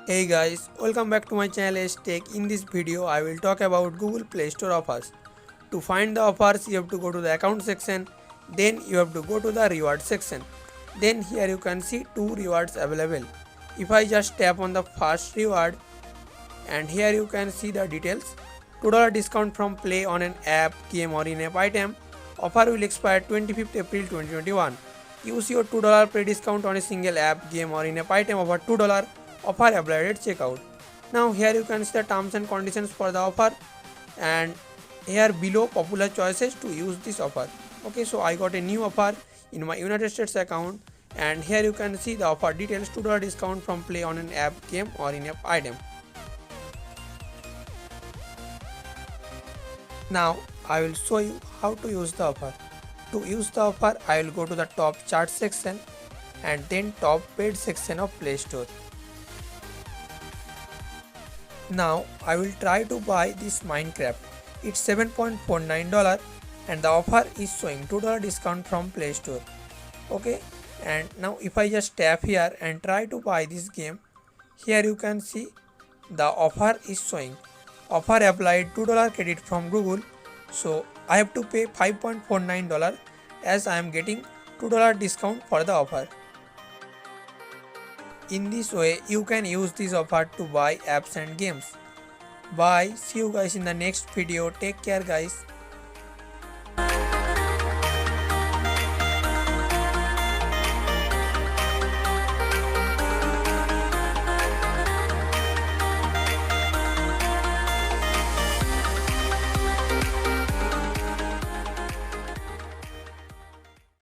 Hey guys, welcome back to my channel Teck. In this video, I will talk about Google Play Store offers. To find the offers, you have to go to the account section, then you have to go to the reward section. Then here you can see two rewards available. If I just tap on the first reward, and here you can see the details. $2 discount from play on an app, game or in-app item. Offer will expire 25th April 2021. Use your $2 pre discount on a single app, game or in-app item over $2. Offer applied at checkout. Now here you can see the terms and conditions for the offer, and here below popular choices to use this offer. Okay, so I got a new offer in my United States account, and here you can see the offer details. $2 discount from play on an app, game or in-app item. Now I will show you how to use the offer. To use the offer, I will go to the top chart section and then top paid section of Play Store. Now I will try to buy this Minecraft. It's $7.49 and the offer is showing $2 discount from Play Store. Okay, and now if I just tap here and try to buy this game, here you can see the offer is showing offer applied $2 credit from Google. So I have to pay $5.49 as I am getting $2 discount for the offer. In this way you can use this offer to buy apps and games. Bye, see you guys in the next video. Take care guys.